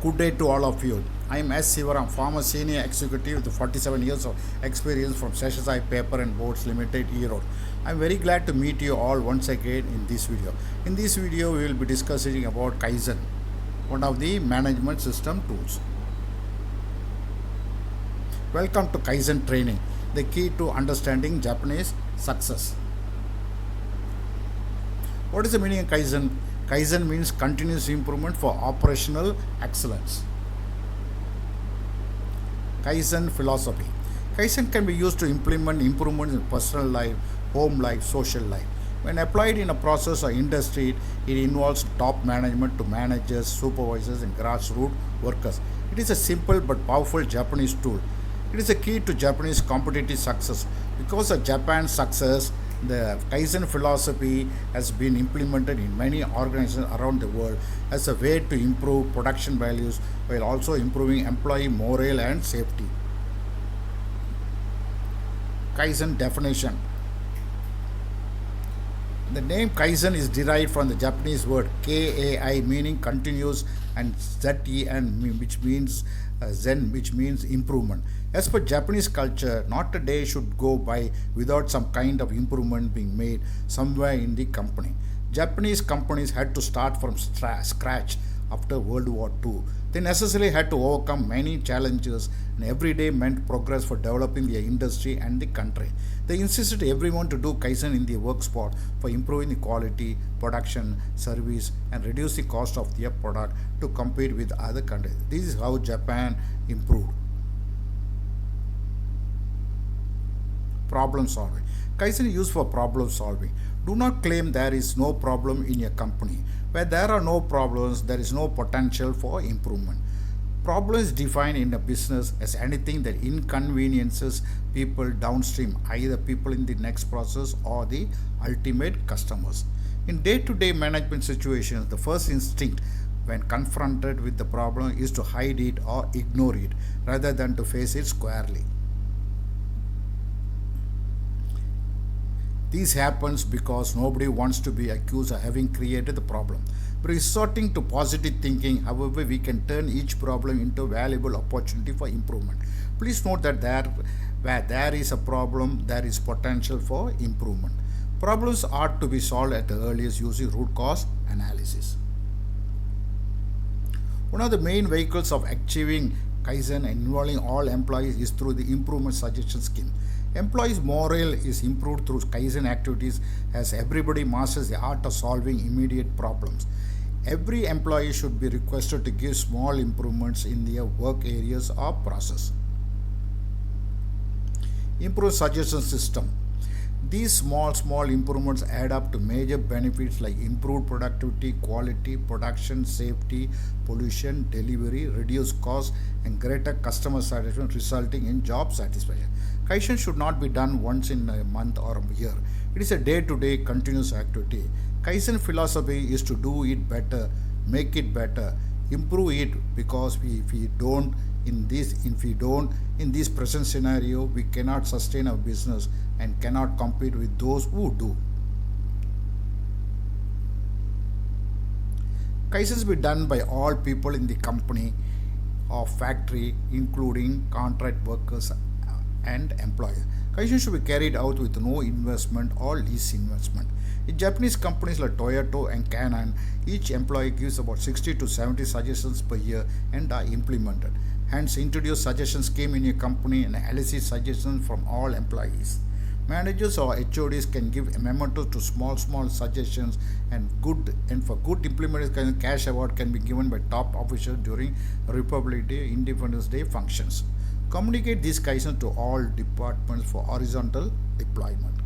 Good day to all of you. I am S. Sivaram, former senior executive with 47 years of experience from Sessions Paper and Boards Limited, Erode. I am very glad to meet you all once again in this video. In this video, we will be discussing about Kaizen, one of the management system tools. Welcome to Kaizen training, the key to understanding Japanese success. What is the meaning of Kaizen? Kaizen means continuous improvement for operational excellence. Kaizen philosophy. Kaizen can be used to implement improvements in personal life, home life, social life. When applied in a process or industry, it involves top management to managers, supervisors, and grassroots workers. It is a simple but powerful Japanese tool. It is a key to Japanese competitive success. Because of Japan's success, the Kaizen philosophy has been implemented in many organizations around the world as a way to improve production values while also improving employee morale and safety. Kaizen definition. The name Kaizen is derived from the Japanese word Kai, meaning continuous, and Zen, which means improvement. As per Japanese culture, not a day should go by without some kind of improvement being made somewhere in the company. Japanese companies had to start from scratch after World War II. They necessarily had to overcome many challenges, and every day meant progress for developing their industry and the country. They insisted everyone to do Kaizen in their work spot for improving the quality, production, service, and reduce the cost of their product to compete with other countries. This is how Japan improved. Problem solving. Kaizen is used for problem solving. Do not claim there is no problem in your company. Where there are no problems, there is no potential for improvement. Problem is defined in a business as anything that inconveniences people downstream, either people in the next process or the ultimate customers. In day to day management situations, the first instinct when confronted with the problem is to hide it or ignore it rather than to face it squarely. This happens because nobody wants to be accused of having created the problem. By resorting to positive thinking, however, we can turn each problem into a valuable opportunity for improvement. Please note that where there is a problem, there is potential for improvement. Problems are to be solved at the earliest using root cause analysis. One of the main vehicles of achieving Kaizen involving all employees is through the improvement suggestion scheme. Employees' morale is improved through Kaizen activities as everybody masters the art of solving immediate problems. Every employee should be requested to give small improvements in their work areas or process. Improved suggestion system. These small improvements add up to major benefits like improved productivity, quality, production, safety, pollution, delivery, reduced costs, and greater customer satisfaction resulting in job satisfaction. Kaizen should not be done once in a month or a year. It is a day-to-day continuous activity. Kaizen philosophy is to do it better, make it better, improve it because if we don't in this present scenario, we cannot sustain our business and cannot compete with those who do. Kaizens be done by all people in the company or factory, including contract workers and employees. Kaizen should be carried out with no investment or least investment. In Japanese companies like Toyota and Canon, each employee gives about 60 to 70 suggestions per year and are implemented. Hence, introduce suggestion scheme in your company and elicit suggestions from all employees. Managers or HODs can give mementos to small suggestions and for good implementation, cash award can be given by top officials during Republic Day, Independence Day functions. Communicate this Kaizen to all departments for horizontal deployment.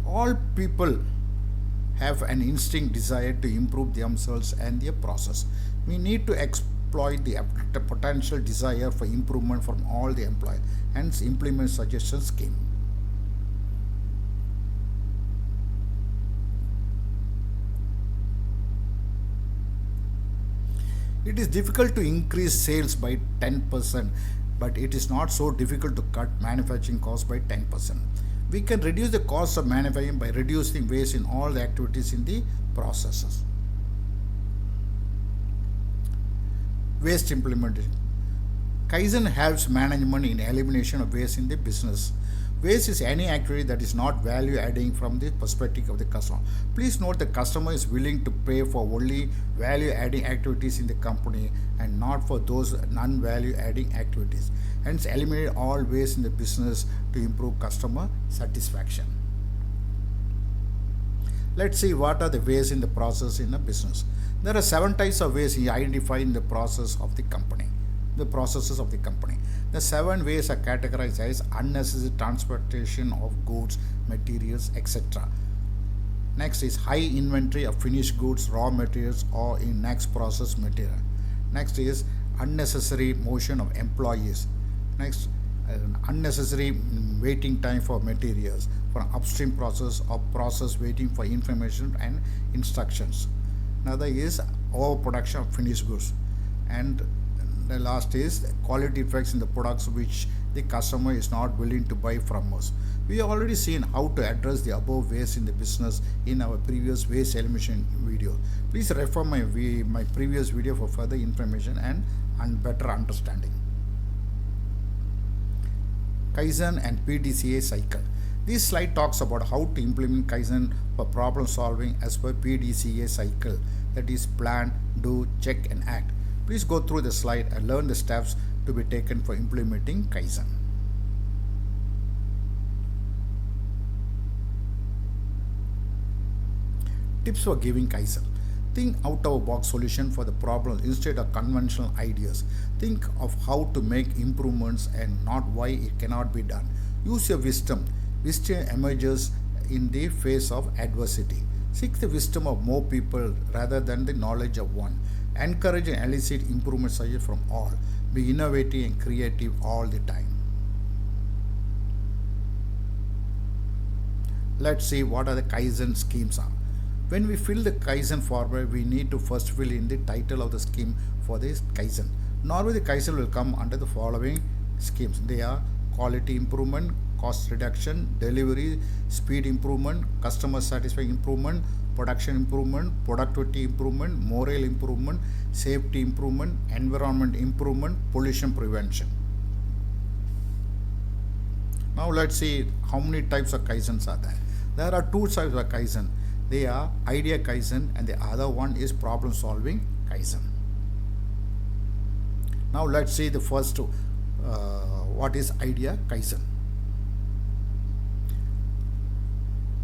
All people have an instinct desire to improve themselves and their process. We need to exploit the potential desire for improvement from all the employees, hence implement suggestion scheme. It is difficult to increase sales by 10%, but it is not so difficult to cut manufacturing costs by 10%. We can reduce the cost of manufacturing by reducing waste in all the activities in the processes. Waste implementation. Kaizen helps management in elimination of waste in the business. Waste is any activity that is not value adding from the perspective of the customer. Please note the customer is willing to pay for only value adding activities in the company and not for those non value adding activities. Hence, eliminate all waste in the business to improve customer satisfaction. Let's see what are the ways in the process in a business. There are seven types of ways you identify in the process of the company. The processes of the company. The seven ways are categorized as unnecessary transportation of goods, materials, etc. Next is high inventory of finished goods, raw materials, or in next process material. Next is unnecessary motion of employees. Next, unnecessary waiting time for materials for upstream process or process waiting for information and instructions. Another is overproduction of finished goods. And the last is quality effects in the products which the customer is not willing to buy from us. We have already seen how to address the above waste in the business in our previous waste elimination video. Please refer my previous video for further information and better understanding. Kaizen and PDCA cycle. This slide talks about how to implement Kaizen for problem solving as per PDCA cycle, that is plan, do, check and act. Please go through the slide and learn the steps to be taken for implementing Kaizen. Tips for giving Kaizen. Think out of box solution for the problem instead of conventional ideas. Think of how to make improvements and not why it cannot be done. Use your wisdom. Wisdom emerges in the face of adversity. Seek the wisdom of more people rather than the knowledge of one. Encourage and elicit improvement suggestions from all. Be innovative and creative all the time. Let's see what are the Kaizen schemes are. When we fill the Kaizen format, we need to first fill in the title of the scheme for this Kaizen. Normally, the Kaizen will come under the following schemes. They are quality improvement, cost reduction, delivery, speed improvement, customer satisfaction improvement, production improvement, productivity improvement, morale improvement, safety improvement, environment improvement, pollution prevention. Now let's see how many types of Kaizens are there. There are two types of Kaizen. They are idea Kaizen and the other one is problem solving Kaizen. Now let's see the first what is idea Kaizen.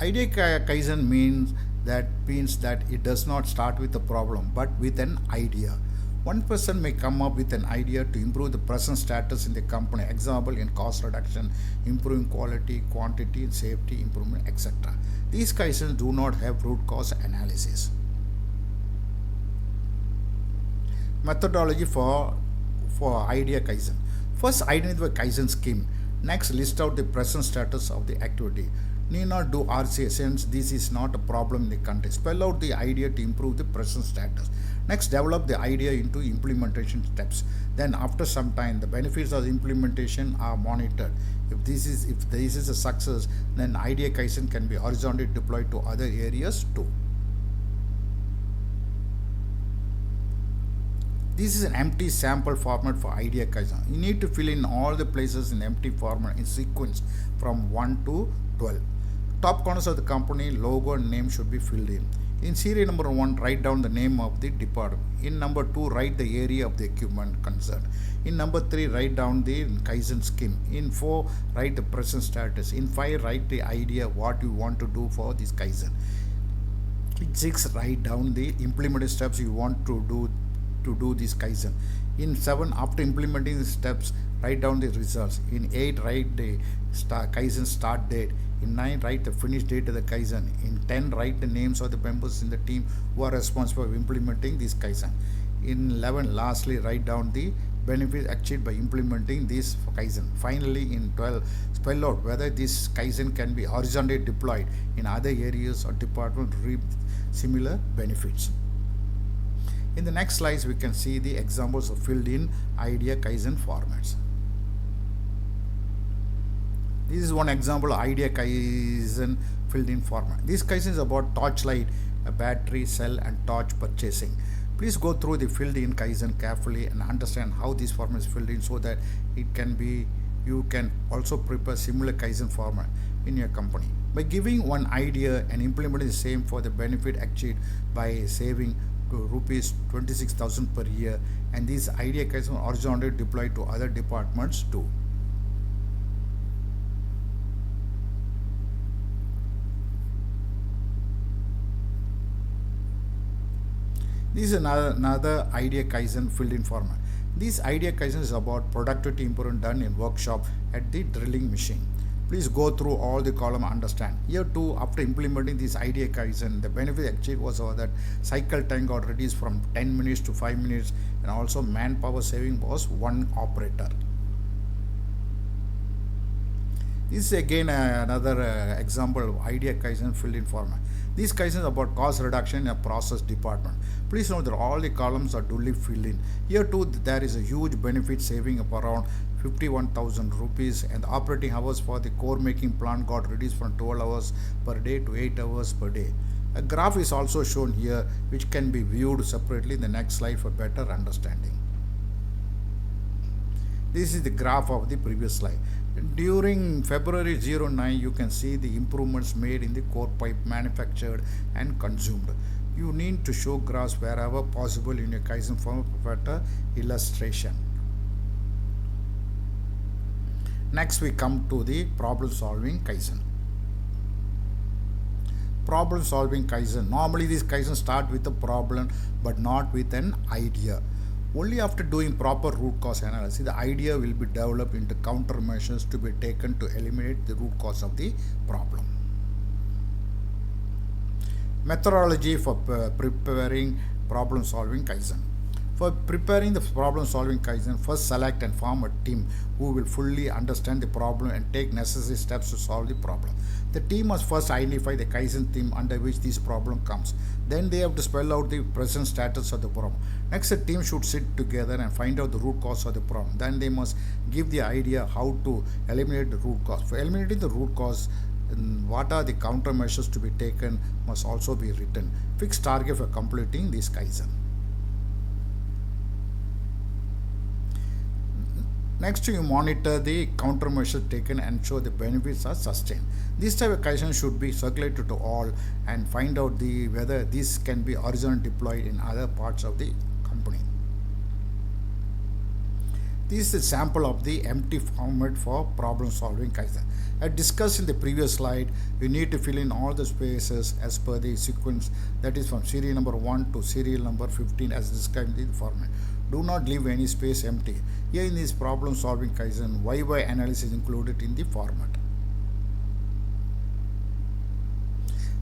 Idea Kaizen means that it does not start with a problem but with an idea. One person may come up with an idea to improve the present status in the company, example in cost reduction, improving quality, quantity, safety improvement, etc. These Kaizens do not have root cause analysis. Methodology for idea Kaizen. First, identify Kaizen scheme. Next, list out the present status of the activity. Need not do RCA since this is not a problem in the country. Spell out the idea to improve the present status. Next, develop the idea into implementation steps. Then after some time, the benefits of the implementation are monitored. If this is a success, then idea Kaizen can be horizontally deployed to other areas too. This is an empty sample format for idea Kaizen. You need to fill in all the places in empty format in sequence from 1 to 12. Top corners of the company, logo and name should be filled in. In serial number 1, write down the name of the department. In number 2, write the area of the equipment concerned. In number 3, write down the Kaizen scheme. In 4, write the present status. In 5, write the idea what you want to do for this Kaizen. In 6, write down the implemented steps you want to do this Kaizen. In 7, after implementing the steps, write down the results. In 8, write the Kaizen start date. In 9, write the finish date of the Kaizen. In 10, write the names of the members in the team who are responsible for implementing this Kaizen. In 11, lastly, write down the benefits achieved by implementing this Kaizen. Finally, in 12, spell out whether this Kaizen can be horizontally deployed in other areas or departments to reap similar benefits. In the next slides, we can see the examples of filled in idea Kaizen formats. This is one example of idea Kaizen filled in format. This Kaizen is about torchlight, a battery, cell and torch purchasing. Please go through the filled in Kaizen carefully and understand how this format is filled in so that it can be you can also prepare similar Kaizen format in your company. By giving one idea and implementing the same for the benefit achieved by saving to rupees 26,000 per year, and these idea Kaizen horizontally deployed to other departments too. This is another idea Kaizen filled in format. This idea Kaizen is about productivity improvement done in workshop at the drilling machine. Please go through all the column and understand. Here too, after implementing this idea Kaizen, the benefit achieved was that cycle time got reduced from 10 minutes to 5 minutes, and also manpower saving was one operator. This is again another example of idea Kaizen filled in format. This Kaizen is about cost reduction in a process department. Please note that all the columns are duly filled in. Here too there is a huge benefit saving of around 51,000 rupees, and the operating hours for the core making plant got reduced from 12 hours per day to 8 hours per day. A graph is also shown here which can be viewed separately in the next slide for better understanding. This is the graph of the previous slide. During February 09, you can see the improvements made in the core pipe manufactured and consumed. You need to show graphs wherever possible in your Kaizen form for better illustration. Next, we come to the problem solving Kaizen. Problem solving Kaizen. Normally, these Kaizen start with a problem but not with an idea. Only after doing proper root cause analysis, the idea will be developed into countermeasures to be taken to eliminate the root cause of the problem. Methodology for preparing problem solving Kaizen. For preparing the problem solving Kaizen, first select and form a team who will fully understand the problem and take necessary steps to solve the problem. The team must first identify the Kaizen theme under which this problem comes. Then they have to spell out the present status of the problem. Next, the team should sit together and find out the root cause of the problem. Then they must give the idea how to eliminate the root cause. For eliminating the root cause, what are the countermeasures to be taken must also be written. Fixed target for completing this Kaizen. Next, you monitor the countermeasures taken and ensure the benefits are sustained. This type of Kaizen should be circulated to all and find out whether this can be horizontally deployed in other parts of the company. This is a sample of the empty format for problem solving Kaizen. As discussed in the previous slide, you need to fill in all the spaces as per the sequence, that is from serial number 1 to serial number 15 as described in the format. Do not leave any space empty. Here in this problem solving Kaizen, why analysis is included in the format.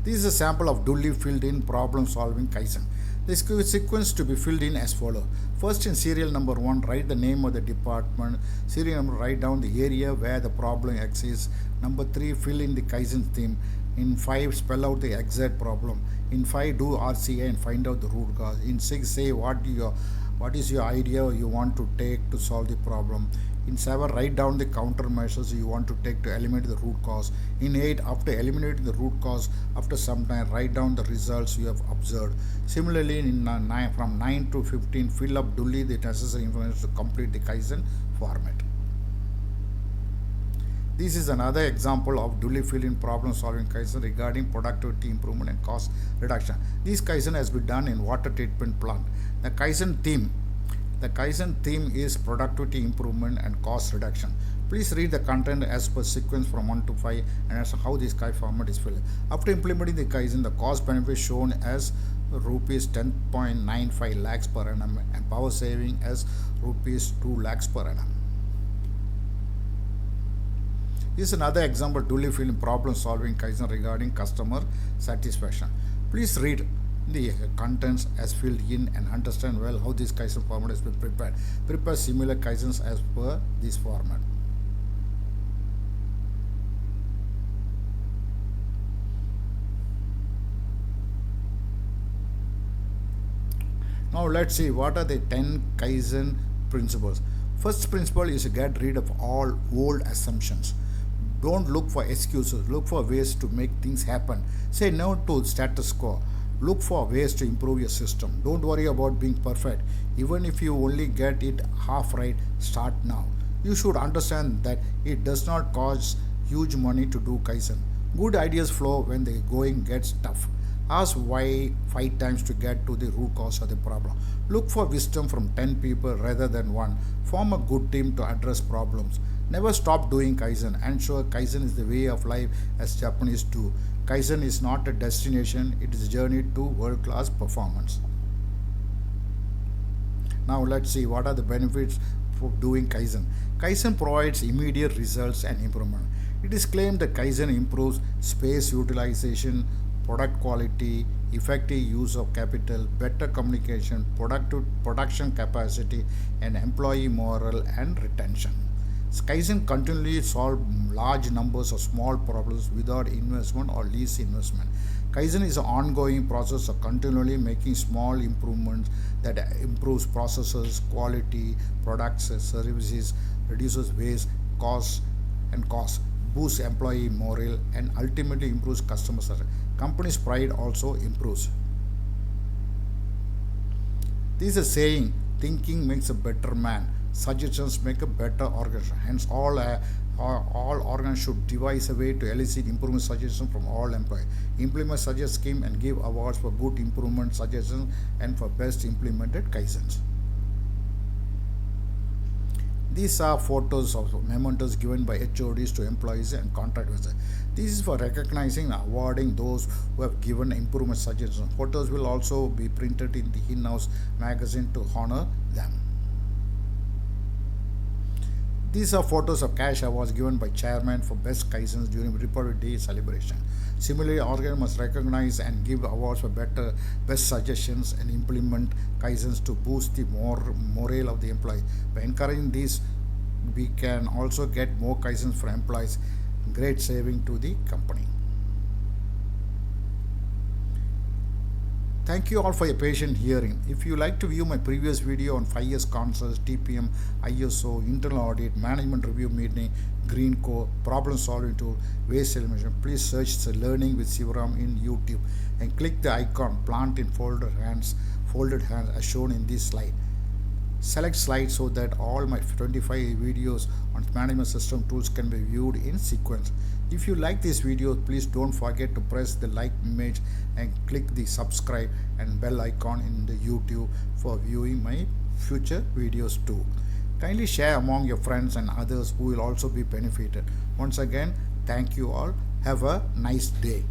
This is a sample of duly filled in problem solving Kaizen. The sequence to be filled in as follows. First, in serial number 1, write the name of the department. Serial number, write down the area where the problem exists. Number 3, fill in the Kaizen theme. In 5, spell out the exact problem. In 5, do RCA and find out the root cause. In 6, say what is your idea you want to take to solve the problem. In 7, write down the countermeasures you want to take to eliminate the root cause. In 8, after eliminating the root cause, after some time, write down the results you have observed. Similarly, in 9, from 9 to 15, fill up duly the necessary information to complete the Kaizen format. This is another example of duly filled in problem solving Kaizen regarding productivity improvement and cost reduction. This Kaizen has been done in water treatment plant. The Kaizen theme is productivity improvement and cost reduction. Please read the content as per sequence from 1 to 5 and as how this Kai format is filled. After implementing the Kaizen, the cost benefit shown as rupees 10.95 lakhs per annum and power saving as rupees 2 lakhs per annum. This is another example duly filled in problem solving Kaizen regarding customer satisfaction. Please read the contents as filled in and understand well how this Kaizen format has been prepared. Prepare similar Kaizens as per this format. Now let's see what are the 10 Kaizen principles. First principle is to get rid of all old assumptions. Don't look for excuses, look for ways to make things happen. Say no to status quo. Look for ways to improve your system. Don't worry about being perfect. Even if you only get it half right, start now. You should understand that it does not cost huge money to do Kaizen. Good ideas flow when the going gets tough. Ask why 5 times to get to the root cause of the problem. Look for wisdom from 10 people rather than one. Form a good team to address problems. Never stop doing Kaizen. Ensure Kaizen is the way of life as Japanese do. Kaizen is not a destination, it is a journey to world class performance. Now let's see what are the benefits for doing Kaizen. Kaizen provides immediate results and improvement. It is claimed that Kaizen improves space utilization, product quality, effective use of capital, better communication, productive production capacity, and employee morale and retention. Kaizen continually solve large numbers of small problems without investment or least investment. Kaizen is an ongoing process of continually making small improvements that improves processes, quality, products, services, reduces waste, costs, boosts employee morale, and ultimately improves customer service. Company's pride also improves. This is a saying, thinking makes a better man. Suggestions make a better organization. Hence, all organs should devise a way to elicit improvement suggestions from all employees. Implement suggest scheme and give awards for good improvement suggestions and for best implemented Kaizens. These are photos of mementos given by HODs to employees and contractors. This is for recognizing and awarding those who have given improvement suggestions. Photos will also be printed in the in-house magazine to honor them. These are photos of cash awards given by chairman for best Kaizens during Republic Day celebration. Similarly, organ must recognize and give awards for best suggestions and implement Kaizens to boost the morale of the employee. By encouraging this, we can also get more Kaizens for employees, great saving to the company. Thank you all for your patient hearing. If you like to view my previous video on 5 years concepts, TPM, ISO, internal audit, management review meeting, green core, problem solving tool, waste elimination, please search the learning with Sivaram in YouTube and click the icon plant in folded hands as shown in this slide. Select slides so that all my 25 videos on management system tools can be viewed in sequence. If you like this video, please don't forget to press the like image and click the subscribe and bell icon in the YouTube for viewing my future videos too. Kindly share among your friends and others who will also be benefited. Once again, thank you all. Have a nice day.